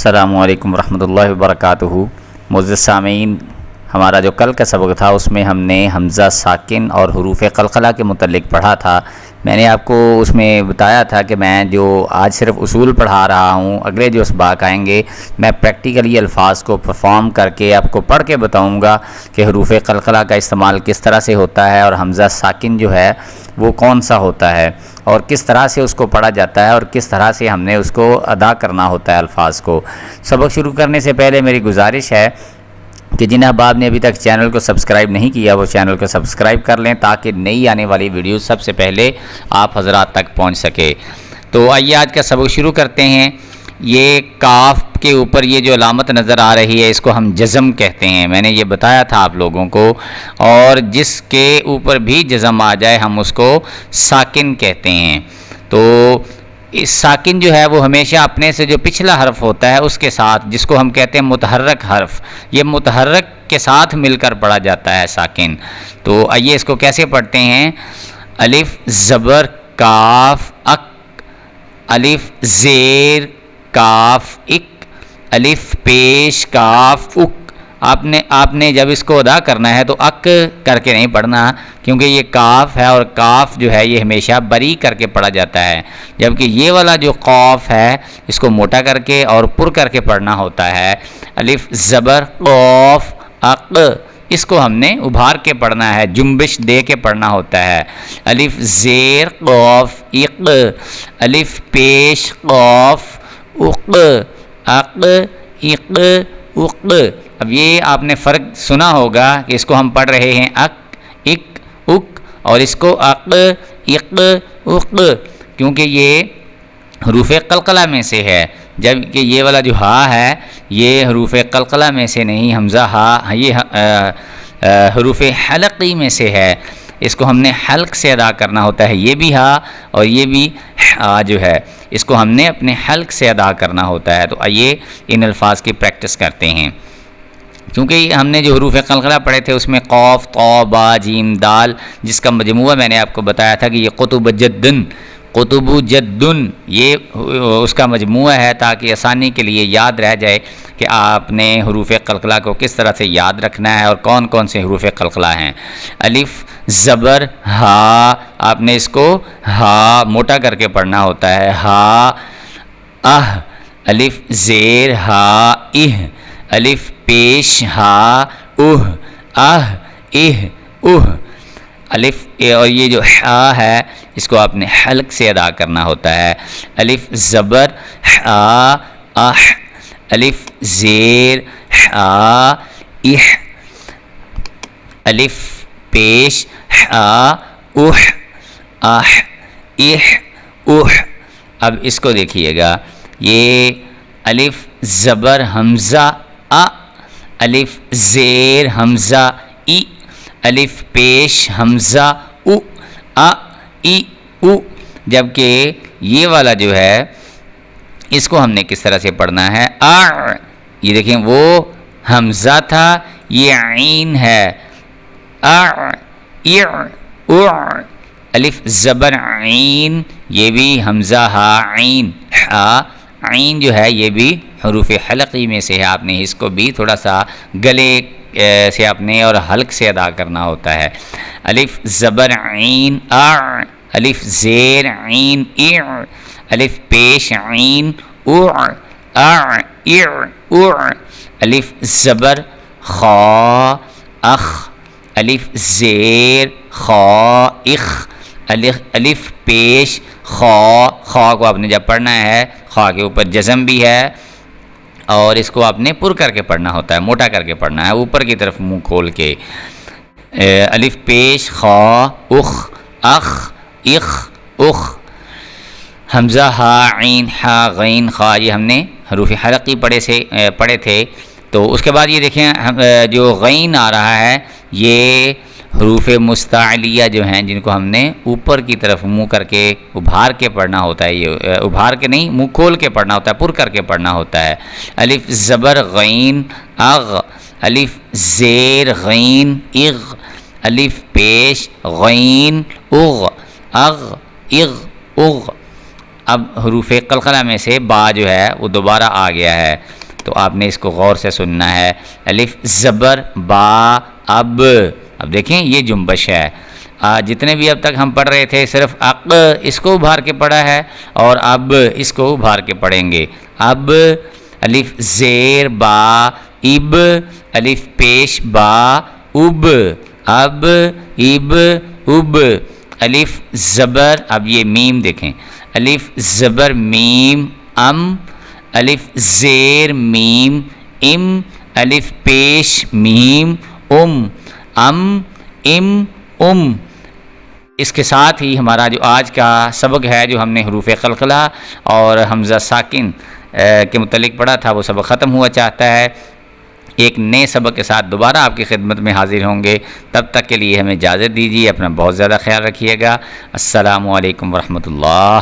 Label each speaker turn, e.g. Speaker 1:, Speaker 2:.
Speaker 1: السلام علیکم ورحمۃ اللہ وبرکاتہ۔ معزز سامعین، ہمارا جو کل کا سبق تھا اس میں ہم نے حمزہ ساکن اور حروف قلقلہ کے متعلق پڑھا تھا۔ میں نے آپ کو اس میں بتایا تھا کہ میں جو آج صرف اصول پڑھا رہا ہوں، اگلے جو اسباق آئیں گے میں پریکٹیکلی الفاظ کو پرفارم کر کے آپ کو پڑھ کے بتاؤں گا کہ حروف قلقلہ کا استعمال کس طرح سے ہوتا ہے اور حمزہ ساکن جو ہے وہ کون سا ہوتا ہے اور کس طرح سے اس کو پڑھا جاتا ہے اور کس طرح سے ہم نے اس کو ادا کرنا ہوتا ہے الفاظ کو۔ سبق شروع کرنے سے پہلے میری گزارش ہے کہ جن احباب نے ابھی تک چینل کو سبسکرائب نہیں کیا وہ چینل کو سبسکرائب کر لیں تاکہ نئی آنے والی ویڈیو سب سے پہلے آپ حضرات تک پہنچ سکے۔ تو آئیے آج کا سبق شروع کرتے ہیں۔ یہ کاف کے اوپر یہ جو علامت نظر آ رہی ہے اس کو ہم جزم کہتے ہیں، میں نے یہ بتایا تھا آپ لوگوں کو، اور جس کے اوپر بھی جزم آ جائے ہم اس کو ساکن کہتے ہیں۔ تو اس ساکن جو ہے وہ ہمیشہ اپنے سے جو پچھلا حرف ہوتا ہے اس کے ساتھ، جس کو ہم کہتے ہیں متحرک حرف، یہ متحرک کے ساتھ مل کر پڑھا جاتا ہے ساکن۔ تو آئیے اس کو کیسے پڑھتے ہیں۔ الف زبر کاف اک، الف زیر کاف اک، الف پیش کاف اک۔ آپ نے جب اس کو ادا کرنا ہے تو اک کر کے نہیں پڑھنا، کیونکہ یہ کاف ہے اور کاف جو ہے یہ ہمیشہ بری کر کے پڑھا جاتا ہے، جبکہ یہ والا جو قاف ہے اس کو موٹا کر کے اور پر کر کے پڑھنا ہوتا ہے۔ الف زبر قاف اق، اس کو ہم نے ابھار کے پڑھنا ہے، جنبش دے کے پڑھنا ہوتا ہے۔ الف زیر قاف اق، الف پیش قاف اق، اق اق اق۔ اب یہ آپ نے فرق سنا ہوگا کہ اس کو ہم پڑھ رہے ہیں اک اک اک، اور اس کو اق اق اق، کیونکہ یہ حروف قلقلہ میں سے ہے، جبکہ یہ والا جو ہا ہے یہ حروف قلقلہ میں سے نہیں، حمزہ ہا یہ حروف حلقی میں سے ہے، اس کو ہم نے حلق سے ادا کرنا ہوتا ہے۔ یہ بھی ہا اور یہ بھی ہا جو ہے اس کو ہم نے اپنے حلق سے ادا کرنا ہوتا ہے۔ تو آئیے ان الفاظ کی پریکٹس کرتے ہیں۔ کیونکہ ہم نے جو حروف قلقلہ پڑھے تھے اس میں قاف طا با جیم دال، جس کا مجموعہ میں نے آپ کو بتایا تھا کہ یہ قطب جدن، قطب جدن یہ اس کا مجموعہ ہے، تاکہ آسانی کے لیے یاد رہ جائے کہ آپ نے حروف قلقلہ کو کس طرح سے یاد رکھنا ہے اور کون کون سے حروف قلقلہ ہیں۔ الف زبر ہا، آپ نے اس کو ہا موٹا کر کے پڑھنا ہوتا ہے، ہا اہ، الف زیر ہا اہ، الف پیش ہا اہ، اہ اہ اہ، الف اور یہ جو ہا ہے اس کو آپ نے حلق سے ادا کرنا ہوتا ہے۔ الف زبر ہا اہ، الف زیر ہا اہ، الف پیش ہا اہ، اہ اہ اہ۔ اب اس کو دیکھیے گا، یہ الف زبر حمزہ ا، الف زیر حمزہ ای، الف پیش حمزہ او، ا ای او، جبکہ یہ والا جو ہے اس کو ہم نے کس طرح سے پڑھنا ہے، ا، یہ دیکھیں وہ حمزہ تھا یہ عین ہے، ا ای او، الف زبر عین، یہ بھی حمزہ ہا عین، ہا عین جو ہے یہ بھی حروف حلقی میں سے ہے، آپ نے اس کو بھی تھوڑا سا گلے سے اپنے اور حلق سے ادا کرنا ہوتا ہے۔ الف زبر عین ا، الف زیر عین ای، الف پیش عین او، ا ای او، الف زبر خا اخ، الف زیر خا اخ، الف پیش خا، خا کو آپ نے جب پڑھنا ہے خا کے اوپر جزم بھی ہے اور اس کو آپ نے پر کر کے پڑھنا ہوتا ہے، موٹا کر کے پڑھنا ہے، اوپر کی طرف منہ کھول کے۔ الف پیش خا اخ، اخ اخ اخ، حمزہ ہا عین ہا غین خا، یہ ہم نے حروف حلقی پڑھے تھے۔ تو اس کے بعد یہ دیکھیں جو غین آ رہا ہے یہ حروف مستعلیہ جو ہیں جن کو ہم نے اوپر کی طرف منہ کر کے ابھار کے پڑھنا ہوتا ہے، یہ ابھار کے نہیں منہ کھول کے پڑھنا ہوتا ہے، پر کر کے پڑھنا ہوتا ہے۔ الف زبر غین اغ، الف زیر غین اغ، الف پیش غین اغ، اغ اغ اغ۔ اب حروف قلقلہ میں سے با جو ہے وہ دوبارہ آ گیا ہے، تو آپ نے اس کو غور سے سننا ہے۔ الف زبر با اب، اب دیکھیں یہ جنبش ہے۔ جتنے بھی اب تک ہم پڑھ رہے تھے صرف اق اس کو ابھار کے پڑھا ہے اور اب اس کو ابھار کے پڑھیں گے۔ اب الف زیر با اب، الف پیش با اب، اب اب اب، الف زبر، اب یہ میم دیکھیں، الف زبر میم ام، الف زیر میم ام، الف پیش میم ام ام ام۔ اس کے ساتھ ہی ہمارا جو آج کا سبق ہے، جو ہم نے حروف قلقلہ اور حمزہ ساکن کے متعلق پڑھا تھا، وہ سبق ختم ہوا چاہتا ہے۔ ایک نئے سبق کے ساتھ دوبارہ آپ کی خدمت میں حاضر ہوں گے، تب تک کے لیے ہمیں اجازت دیجیے، اپنا بہت زیادہ خیال رکھیے گا۔ السلام علیکم ورحمۃ اللہ۔